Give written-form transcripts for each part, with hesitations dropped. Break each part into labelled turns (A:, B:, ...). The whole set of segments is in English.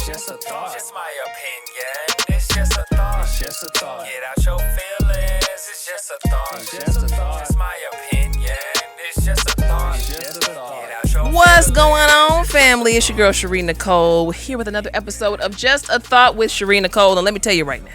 A: just a thought. It's my opinion. It's just a thought. It's just a thought. Get out your feelings. It's just a thought. It's just a thought. It's my opinion. It's just a thought. It's just a thought. Get out your
B: What's going on, family? It's your girl, Sharí Nycole, here with another episode of Just a Thought with Sharí Nycole. And let me tell you right now,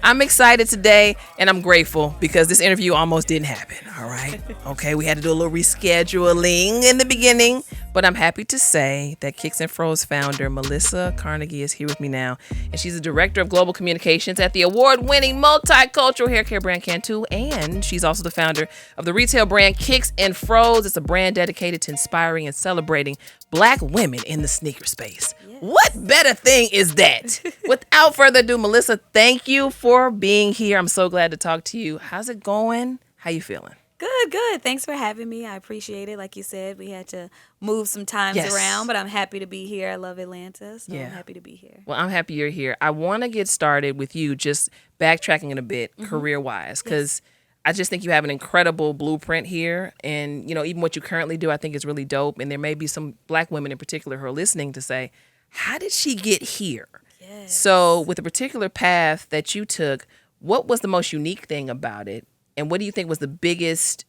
B: I'm excited today, and I'm grateful because this interview almost didn't happen, all right? Okay, we had to do a little rescheduling in the beginning, but I'm happy to say that Kicks and Fros founder Melissa Carnegie is here with me now, and she's the Director of Global Communications at the award-winning multicultural hair care brand Cantu, and she's also the founder of the retail brand Kicks and Fros. It's a brand dedicated to inspiring and celebrating Black women in the sneaker space. What better thing is that? Without further ado, Melissa, thank you for being here. I'm so glad to talk to you. How's it going? How you feeling?
C: Good. Thanks for having me. I appreciate it. Like you said, we had to move some times around, but I'm happy to be here. I love Atlanta, so I'm happy to be here.
B: Well, I'm happy you're here. I want to get started with you just backtracking in a bit, career-wise, because I just think you have an incredible blueprint here. And, you know, even what you currently do, I think is really dope. And there may be some Black women in particular who are listening to say, how did she get here?
C: Yes.
B: So with the particular path that you took, what was the most unique thing about it? And what do you think was the biggest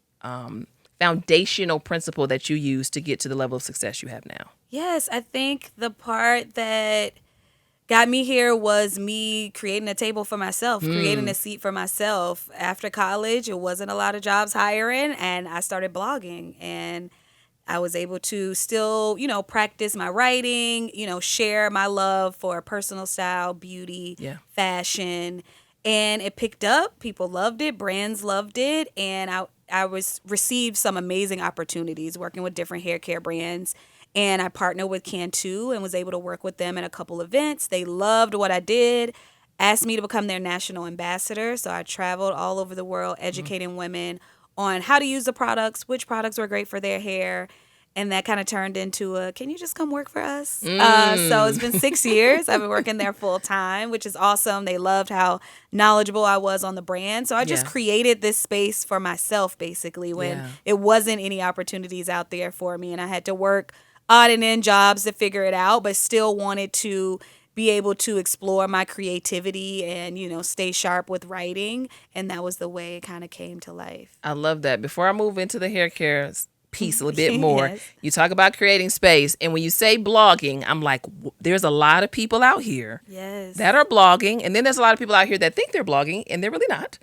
B: foundational principle that you used to get to the level of success you have now?
C: Yes, I think the part that got me here was me creating a table for myself, creating a seat for myself. After college, it wasn't a lot of jobs hiring, and I started blogging, and I was able to still, practice my writing, share my love for personal style, beauty, fashion. And it picked up. People loved it. Brands loved it. And I received some amazing opportunities working with different hair care brands. And I partnered with Cantu and was able to work with them in a couple events. They loved what I did, asked me to become their national ambassador. So I traveled all over the world educating women on how to use the products, which products were great for their hair. And that kind of turned into can you just come work for us? So it's been 6 years. I've been working there full time, which is awesome. They loved how knowledgeable I was on the brand. So I just created this space for myself, basically, when it wasn't any opportunities out there for me. And I had to work odd and end jobs to figure it out, but still wanted to be able to explore my creativity and, stay sharp with writing. And that was the way it kind of came to life.
B: I love that. Before I move into the hair care piece a little bit more, you talk about creating space. And when you say blogging, I'm like, there's a lot of people out here that are blogging. And then there's a lot of people out here that think they're blogging and they're really not.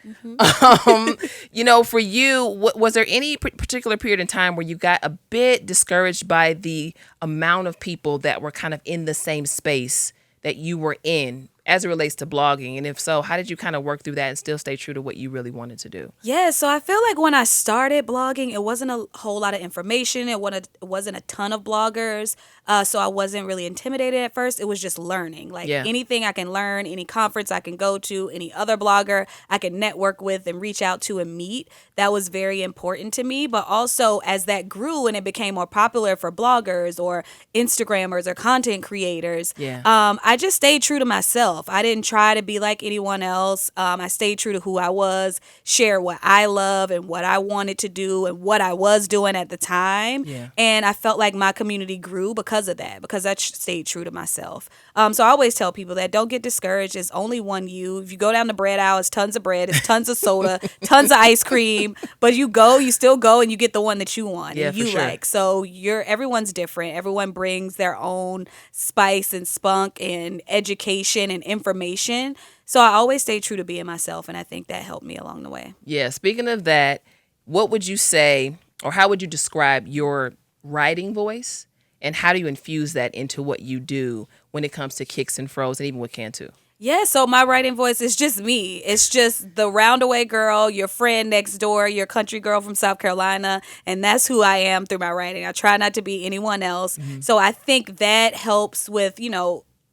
B: For you, was there any particular period in time where you got a bit discouraged by the amount of people that were kind of in the same space that you were in as it relates to blogging? And if so, how did you kind of work through that and still stay true to what you really wanted to do?
C: Yeah, so I feel like when I started blogging, it wasn't a whole lot of information. It wasn't a ton of bloggers. So I wasn't really intimidated at first. It was just learning. Anything I can learn, any conference I can go to, any other blogger I can network with and reach out to and meet. That was very important to me. But also as that grew and it became more popular for bloggers or Instagrammers or content creators, I just stayed true to myself. I didn't try to be like anyone else. I stayed true to who I was, share what I love and what I wanted to do and what I was doing at the time. And I felt like my community grew because of that, because I stayed true to myself. So I always tell people that don't get discouraged. It's only one you. If you go down the bread aisle, it's tons of bread, it's tons of soda, tons of ice cream. But you still go and you get the one that you want and you like. So everyone's different. Everyone brings their own spice and spunk and education and information. So I always stay true to being myself, and I think that helped me along the way.
B: Yeah, speaking of that, what would you say, or how would you describe your writing voice, and how do you infuse that into what you do when it comes to Kicks and Fros and even with Cantu?
C: Yeah, so my writing voice is just me. It's just the roundaway girl, your friend next door, your country girl from South Carolina, and that's who I am through my writing. I try not to be anyone else. So I think that helps with,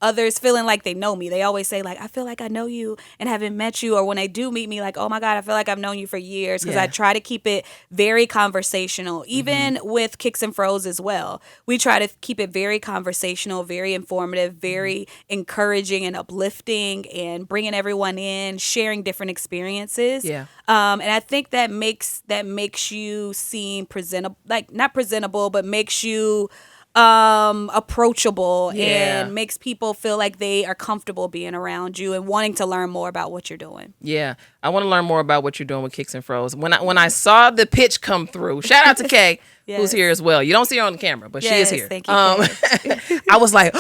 C: others feeling like they know me. They always say, I feel like I know you and haven't met you. Or when they do meet me, oh my God, I feel like I've known you for years. Because I try to keep it very conversational, even with Kicks and Fros as well. We try to keep it very conversational, very informative, very encouraging and uplifting, and bringing everyone in, sharing different experiences. And I think that makes you seem presentable, not presentable, but makes you approachable
B: Yeah.
C: and makes people feel like they are comfortable being around you and wanting to learn more about what you're doing.
B: Yeah, I want to learn more about what you're doing with Kicks and Fros. When I saw the pitch come through, shout out to Kay, who's
C: Yes.
B: here as well. You don't see her on the camera, but she is
C: Yes,
B: here.
C: thank you, Kay.
B: I was like,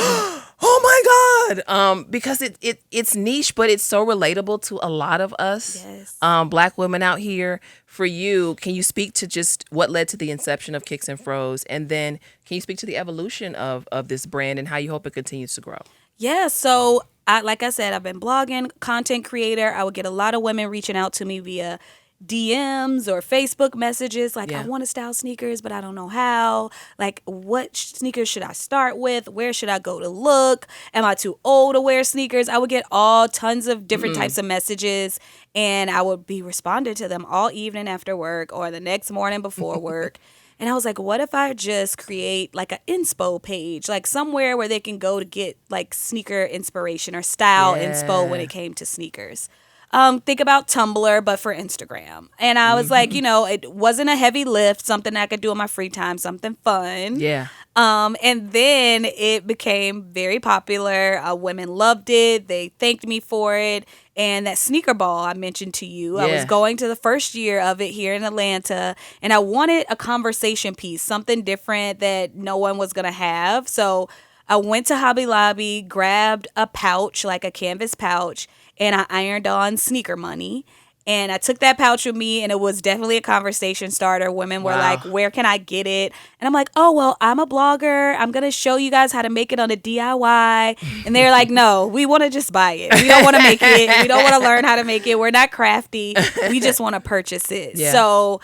B: oh my God, because it's niche, but it's so relatable to a lot of us,
C: Yes.
B: Black women out here. For you, can you speak to just what led to the inception of Kicks and Fros, and then can you speak to the evolution of this brand and how you hope it continues to grow?
C: Yeah, so like I said, I've been blogging, content creator. I would get a lot of women reaching out to me via DMs or Facebook messages like,
B: Yeah.
C: I want to style sneakers, but I don't know how. Like, what sneakers should I start with? Where should I go to look? Am I too old to wear sneakers? I would get tons of different types of messages, and I would be responding to them all evening after work or the next morning before work. And I was like, what if I just create like an inspo page, like somewhere where they can go to get like sneaker inspiration or style inspo when
B: Yeah.
C: it came to sneakers. Think about Tumblr, but for Instagram. And I was like, it wasn't a heavy lift, something I could do in my free time, something fun.
B: Yeah.
C: And then it became very popular. Women loved it. They thanked me for it. And that sneaker ball I mentioned to you, I was
B: Yeah.
C: going to the first year of it here in Atlanta, and I wanted a conversation piece, something different that no one was going to have. So I went to Hobby Lobby, grabbed a pouch, like a canvas pouch, and I ironed on sneaker money. And I took that pouch with me, and it was definitely a conversation starter. Women were
B: Wow.
C: like, where can I get it? And I'm like, oh, well, I'm a blogger. I'm going to show you guys how to make it on a DIY. And they're like, no, we want to just buy it. We don't want to make it. We don't want to learn how to make it. We're not crafty. We just want to purchase it.
B: Yeah.
C: So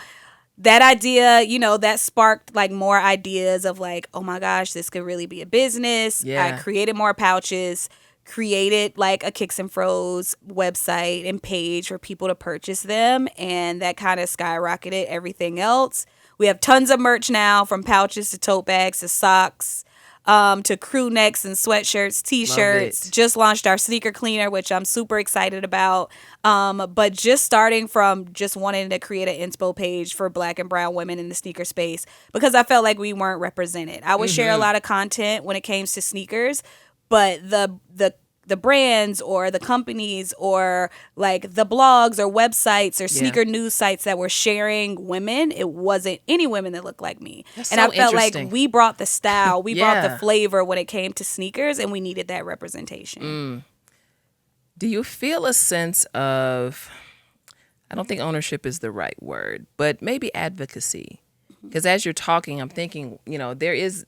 C: that idea, that sparked like more ideas of like, oh my gosh, this could really be a business.
B: Yeah.
C: I created more pouches, created like a Kicks and Fros website and page for people to purchase them. And that kind of skyrocketed everything else. We have tons of merch now, from pouches to tote bags to socks, to crew necks and sweatshirts, t-shirts.
B: Love it.
C: Just launched our sneaker cleaner, which I'm super excited about. But just starting from just wanting to create an inspo page for Black and brown women in the sneaker space, because I felt like we weren't represented. I would share a lot of content when it came to sneakers, but the brands or the companies or like the blogs or websites or sneaker news sites that were sharing women, it wasn't any women that looked like me.
B: That's
C: and
B: so
C: I felt like
B: interesting.
C: we brought the style, we brought
B: Yeah.
C: the flavor when it came to sneakers, and we needed that representation.
B: Do you feel a sense of, I don't think ownership is the right word, but maybe advocacy? Because as you're talking, I'm thinking, there's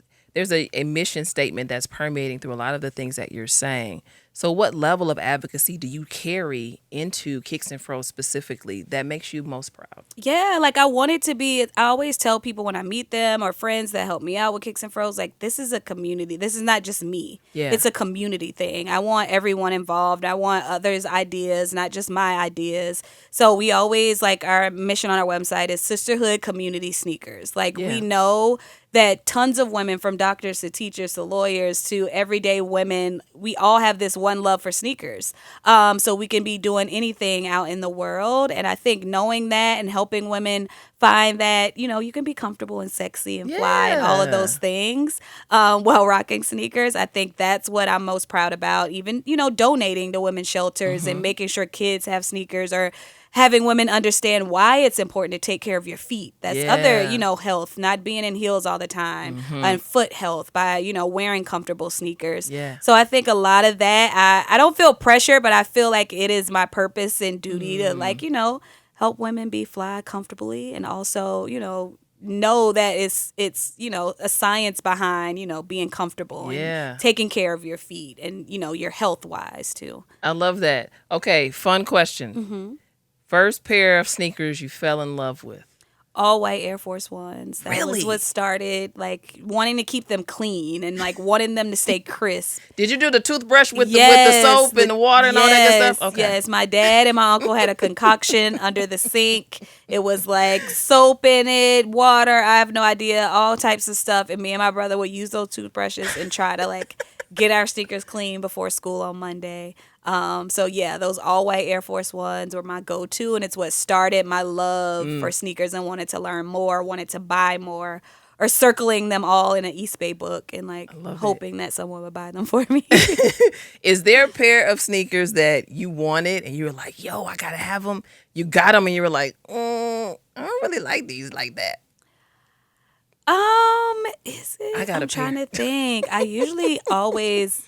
B: a mission statement that's permeating through a lot of the things that you're saying. So what level of advocacy do you carry into Kicks and Fros specifically that makes you most proud?
C: Yeah, like I always tell people when I meet them or friends that help me out with Kicks and Fros, like, this is a community. This is not just me.
B: Yeah.
C: It's a community thing. I want everyone involved. I want others' ideas, not just my ideas. So we always, like, our mission on our website is Sisterhood Community Sneakers. Like,
B: Yeah.
C: we know that tons of women, from doctors to teachers to lawyers to everyday women, we all have this one love for sneakers. So we can be doing anything out in the world. And I think knowing that and helping women find that, you can be comfortable and sexy and fly and all of
B: Yeah.
C: those things while rocking sneakers, I think that's what I'm most proud about. Even, donating to women's shelters and making sure kids have sneakers, or having women understand why it's important to take care of your feet. That's other,
B: Yeah.
C: health, not being in heels all the time, and foot health by, wearing comfortable sneakers.
B: Yeah.
C: So I think a lot of that, I don't feel pressure, but I feel like it is my purpose and duty to, like, help women be fly comfortably, and also, know that it's a science behind, being comfortable
B: Yeah.
C: and taking care of your feet and, your health wise too.
B: I love that. Okay, fun question. First pair of sneakers you fell in love with?
C: All white Air Force Ones. That
B: Really?
C: was what started, like, wanting to keep them clean and, like, wanting them to stay crisp.
B: Did you do the toothbrush with the soap and the water and all that good stuff? Okay.
C: Yes, my dad and my uncle had a concoction under the sink. It was like soap in it, water, I have no idea, all types of stuff. And me and my brother would use those toothbrushes and try to, like, get our sneakers clean before school on Monday. So yeah, those all white Air Force Ones were my go-to, and it's what started my love for sneakers and wanted to learn more, wanted to buy more or circling them all in an East Bay book and like hoping that someone would buy them for me.
B: Is there a pair of sneakers that you wanted and you were like, yo, I gotta have them? You got them and you were like, I don't really like these like that.
C: Is it? I'm trying to think. I usually always,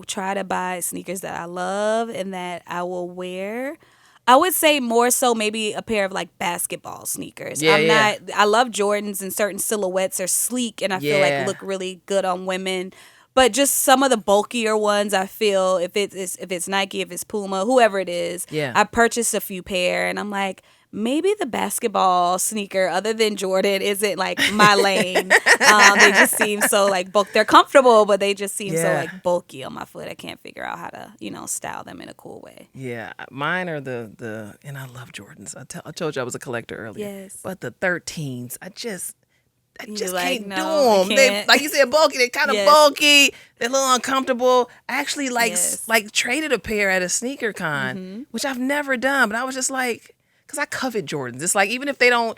C: try to buy sneakers that I love and that I will wear. I would say more so maybe a pair of like basketball sneakers. I love Jordans and certain silhouettes are sleek and I feel like look really good on women. But just some of the bulkier ones, I feel if it's Nike, if it's Puma, whoever it is, I purchased a few pair and I'm like, maybe the basketball sneaker, other than Jordan, isn't like my lane. They just seem so like they're comfortable, but they just seem so like bulky on my foot. I can't figure out how to, style them in a cool way.
B: Yeah, mine are the and I love Jordans. I told you I was a collector earlier.
C: Yes.
B: But the 13s, I just can't do them.
C: They,
B: like you said, bulky. They're kind of bulky. They're a little uncomfortable. I actually like traded a pair at a sneaker con, which I've never done. But I was just like, because I covet Jordans. It's like even if they don't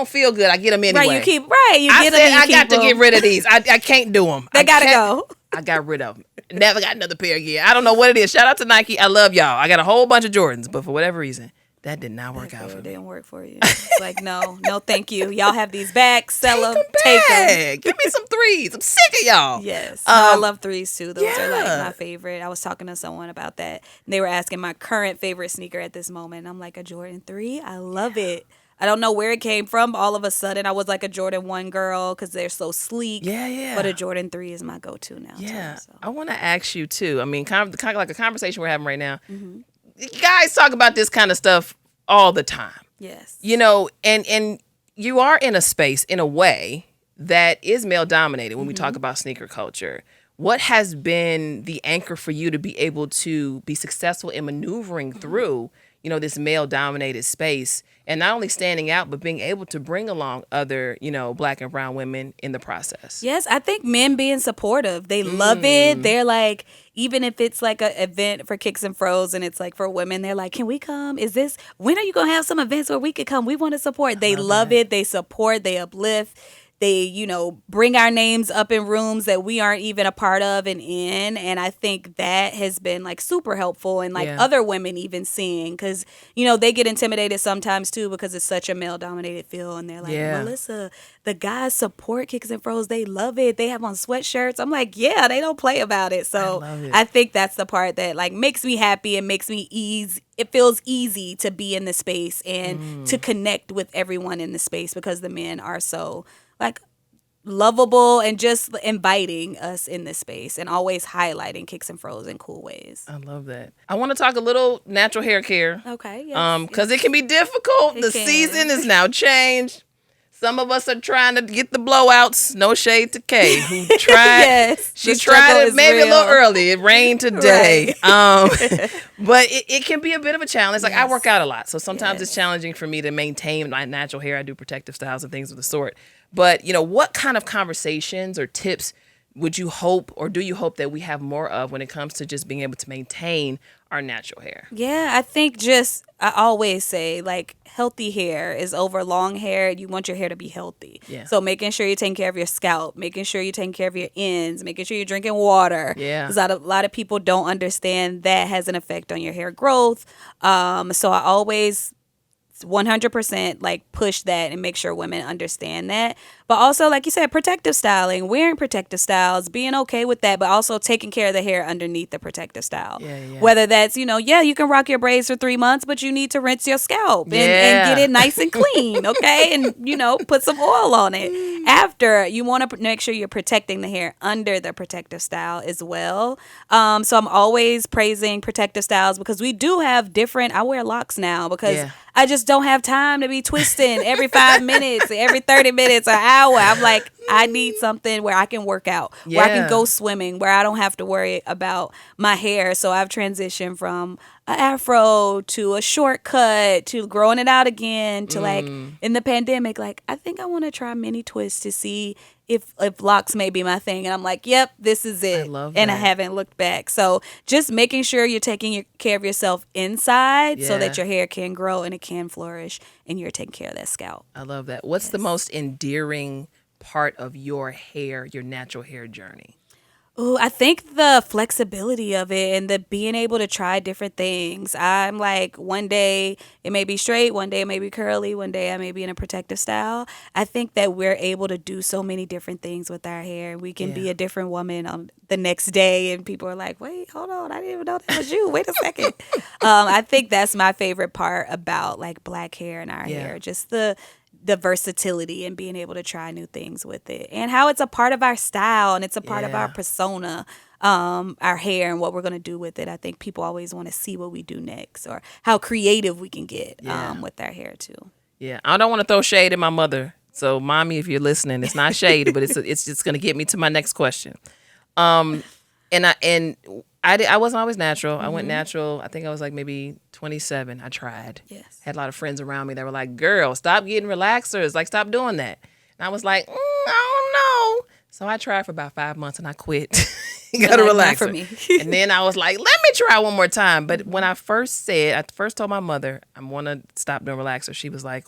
B: feel good, I get them anyway.
C: Right, you get them.
B: I got to get rid of these. I can't do them.
C: They gotta go.
B: I got rid of them. Never got another pair again. I don't know what it is. Shout out to Nike. I love y'all. I got a whole bunch of Jordans, but for whatever reason, that did not work out for me.
C: Didn't work for you. It's like, no, thank you. Y'all have these back, sell them,
B: take them. Give me some threes. I'm sick of y'all.
C: Yes. I love threes too. Those are like my favorite. I was talking to someone about that. And they were asking my current favorite sneaker at this moment. I'm like, a Jordan 3? I love it. I don't know where it came from. All of a sudden, I was like a Jordan 1 girl because they're so sleek.
B: Yeah.
C: But a Jordan 3 is my go-to now.
B: Yeah.
C: Too, so.
B: I want to ask you too. I mean, kind of like a conversation we're having right now. Mm-hmm. You guys talk about this kind of stuff all the time.
C: Yes.
B: And you are in a space, in a way, that is male dominated when we talk about sneaker culture. What has been the anchor for you to be able to be successful in maneuvering through, this male dominated space and not only standing out, but being able to bring along other, Black and brown women in the process?
C: Yes, I think men being supportive. They love it. They're like, even if it's like an event for Kicks and Fros and it's like for women, they're like, can we come? When are you going to have some events where we could come? We want to support. They love it. They support. They uplift. They, bring our names up in rooms that we aren't even a part of and in. And I think that has been like super helpful and like other women even seeing because, they get intimidated sometimes too because it's such a male dominated field. And they're like, Melissa, the guys support Kicks and Fros. They love it. They have on sweatshirts. I'm like, yeah, they don't play about it. So I think that's the part that like makes me happy and makes me it feels easy to be in the space and to connect with everyone in the space because the men are so like lovable and just inviting us in this space and always highlighting Kicks and Fros in cool ways.
B: I love that. I want to talk a little natural hair care.
C: Okay. Yes.
B: Because it can be difficult. Season is now changed. Some of us are trying to get the blowouts. No shade to Kay, who tried. She tried it maybe a little early. It rained today. But it can be a bit of a challenge. Like I work out a lot, so sometimes it's challenging for me to maintain my natural hair. I do protective styles and things of the sort. But what kind of conversations or tips would you hope, or do you hope that we have more of when it comes to just being able to maintain our natural hair?
C: Yeah, I think I always say like healthy hair is over long hair. You want your hair to be healthy. Yeah. So making sure you're taking care of your scalp, making sure you're taking care of your ends, making sure you're drinking water. Yeah. Because a lot of people don't understand that has an effect on your hair growth. So I always 100% like push that and make sure women understand that. But also, like you said, protective styling, wearing protective styles, being okay with that, but also taking care of the hair underneath the protective style. Whether that's, you can rock your braids for 3 months, but you need to rinse your scalp and get it nice and clean, okay? And, put some oil on it. After, you want to make sure you're protecting the hair under the protective style as well. So I'm always praising protective styles because we do have I wear locks now because I just don't have time to be twisting every 5 minutes, every 30 minutes, an hour. I'm like, I need something where I can work out, where I can go swimming, where I don't have to worry about my hair. So I've transitioned from an afro to a shortcut to growing it out again to like in the pandemic, like I think I want to try mini twists to see if locks may be my thing. And I'm like, yep, this is it. I love that. And I haven't looked back. So just making sure you're taking care of yourself inside so that your hair can grow and it can flourish and you're taking care of that scalp.
B: I love that. What's the most endearing part of your hair, your natural hair journey?
C: Oh, I think the flexibility of it and the being able to try different things. I'm like, one day it may be straight, one day it may be curly, one day I may be in a protective style. I think that we're able to do so many different things with our hair. We can be a different woman on the next day, and people are like, wait, hold on, I didn't even know that was you. Wait a second. I think that's my favorite part about like black hair and our hair, just the versatility and being able to try new things with it, and how it's a part of our style and it's a part of our persona, our hair and what we're going to do with it. I think people always want to see what we do next or how creative we can get with our hair too. Yeah,
B: I don't want to throw shade at my mother, so mommy, if you're listening, it's not shade, but it's just going to get me to my next question. I wasn't always natural. I went natural. I think I was like maybe 27. I tried.
C: Yes.
B: Had a lot of friends around me that were like, girl, stop getting relaxers. Like, stop doing that. And I was like, I don't know. So I tried for about 5 months and I quit. Got a relaxer.
C: Not for me.
B: And then I was like, let me try one more time. But when I first told my mother, I want to stop doing relaxers. She was like,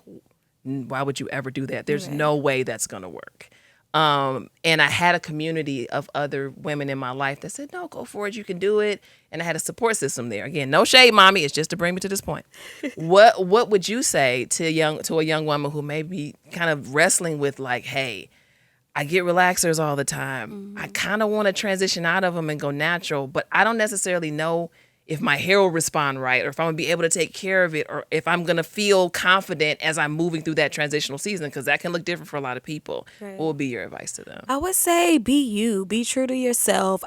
B: why would you ever do that? There's no way that's going to work. And I had a community of other women in my life that said, no, go for it. You can do it. And I had a support system there. Again, no shade, mommy. It's just to bring me to this point. What would you say to a young woman who may be kind of wrestling with like, hey, I get relaxers all the time. I kind of want to transition out of them and go natural, but I don't necessarily know if my hair will respond right, or if I'm going to be able to take care of it, or if I'm going to feel confident as I'm moving through that transitional season, because that can look different for a lot of people. Right. What would be your advice to them?
C: I would say be you. Be true to yourself.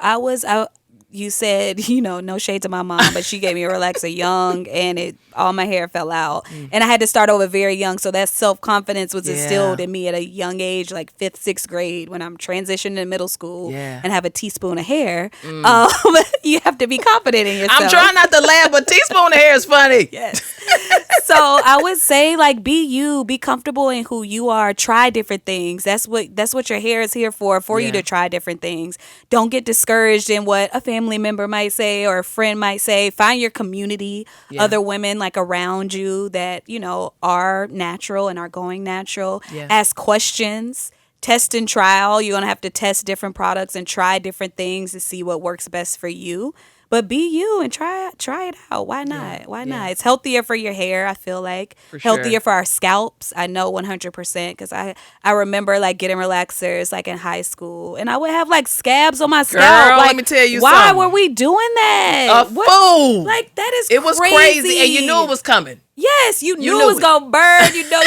C: You said, no shade to my mom, but she gave me a relaxer young, and all my hair fell out. And I had to start over very young, so that self-confidence was instilled in me at a young age, like 5th, 6th grade, when I'm transitioning to middle school and have a teaspoon of hair. You have to be confident in yourself.
B: I'm trying not to laugh, but teaspoon of hair is funny.
C: Yes. So I would say, like, be you, be comfortable in who you are, try different things. That's what your hair is here for you to try different things. Don't get discouraged in what a family member might say or a friend might say. Find your community, other women like around you that, are natural and are going natural. Yeah. Ask questions. Test and trial. You're going to have to test different products and try different things to see what works best for you. But be you and try it out. Why not? Why not? It's healthier for your hair, I feel like. Healthier for our scalps. I know 100%, because I remember like getting relaxers like in high school, and I would have like scabs on my scalp.
B: Girl,
C: like,
B: let me tell you
C: why
B: something.
C: Were we doing that?
B: Fool.
C: Like, that is
B: It was crazy, and you knew it was coming.
C: Yes, you knew it was going to burn. You know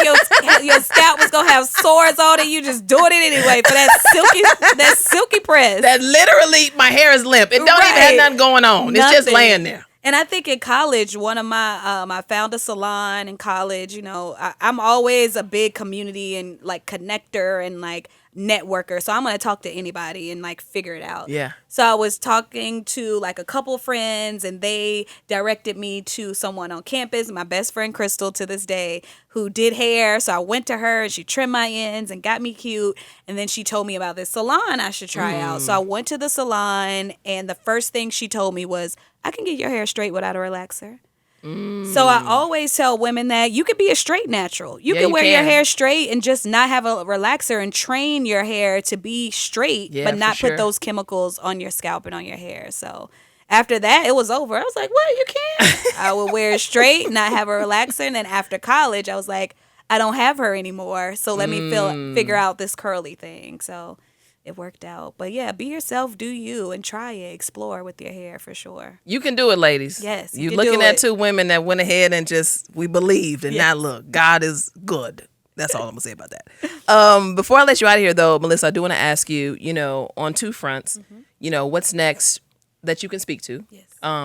C: your scalp was going to have sores on it. You just doing it anyway for that silky press.
B: That literally, my hair is limp. It don't even have nothing going on. It's just laying there.
C: And I think in college, one of my, I found a salon in college. I'm always a big community and like connector and like networker. So I'm going to talk to anybody and like figure it out.
B: Yeah.
C: So I was talking to like a couple friends, and they directed me to someone on campus, my best friend Crystal to this day, who did hair. So I went to her and she trimmed my ends and got me cute. And then she told me about this salon I should try out. So I went to the salon, and the first thing she told me was, I can get your hair straight without a relaxer. So I always tell women that you could be a straight natural. You can wear your hair straight and just not have a relaxer, and train your hair to be straight, but not put those chemicals on your scalp and on your hair. So after that, it was over. I was like, what? You can't? I would wear it straight, not have a relaxer. And then after college, I was like, I don't have her anymore. So let me figure out this curly thing. So it worked out. But yeah, be yourself, do you, and try it. Explore with your hair for sure.
B: You can do it, ladies.
C: Yes.
B: You're looking at two women that went ahead and we believed, and now look, God is good. That's all I'm going to say about that. Before I let you out of here, though, Melissa, I do want to ask you, on two fronts, what's next that you can speak to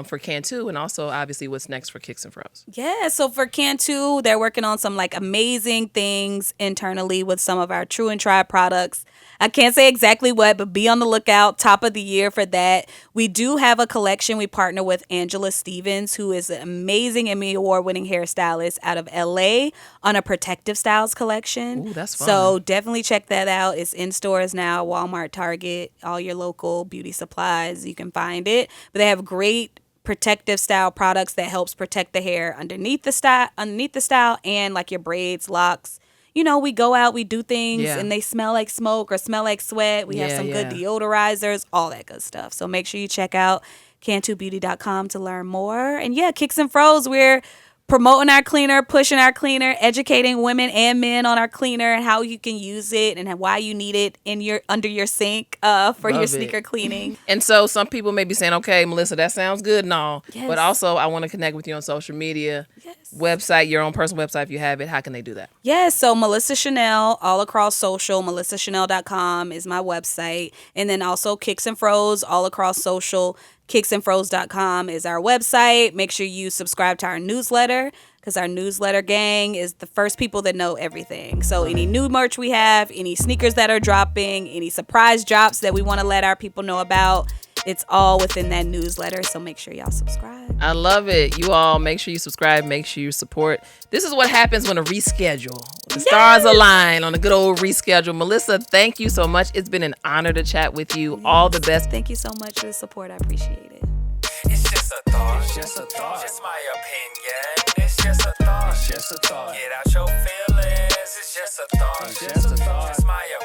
B: for Cantu, and also obviously what's next for Kicks and Fros.
C: Yeah, so for Cantu, they're working on some like amazing things internally with some of our true and tried products. I can't say exactly what, but be on the lookout. Top of the year for that. We do have a collection. We partner with Angela Stevens, who is an amazing Emmy Award-winning hairstylist out of LA, on a protective styles collection.
B: Ooh, that's fun.
C: So definitely check that out. It's in stores now, Walmart, Target, all your local beauty supplies. You can find it. But they have great protective style products that helps protect the hair underneath the style and like your braids, locks, we go out, we do things,
B: Yeah.
C: and they smell like smoke or smell like sweat. We have
B: Yeah,
C: some good
B: yeah.
C: deodorizers, all that good stuff. So make sure you check out CantuBeauty.com to learn more. And yeah, Kicks and Fros, we're promoting our cleaner, pushing our cleaner, educating women and men on our cleaner and how you can use it and why you need it under your sink for your
B: Love it.
C: sneaker cleaning.
B: And so some people may be saying, okay, Melissa, that sounds good and all.
C: Yes.
B: But also I want to connect with you on social media.
C: Yes.
B: Website, your own personal website if you have it. How can they do that?
C: Yes, so Melissa Chanel, all across social, melissachanel.com is my website. And then also Kicks and Fros, all across social, kicksandfros.com is our website. Make sure you subscribe to our newsletter because our newsletter gang is the first people that know everything. So any new merch we have, any sneakers that are dropping, any surprise drops that we want to let our people know about, it's all within that newsletter. So make sure y'all subscribe.
B: I love it. You all make sure you subscribe, make sure you support. This is what happens when a reschedule. The stars align on a good old reschedule. Melissa, thank you so much. It's been an honor to chat with you. All the best.
C: Thank you so much for the support. I appreciate it.
A: It's just a thought. It's just a thought. Just my opinion. It's just a thought. It's just a thought. Get out your feelings. It's just a thought. It's just a thought. It's my opinion.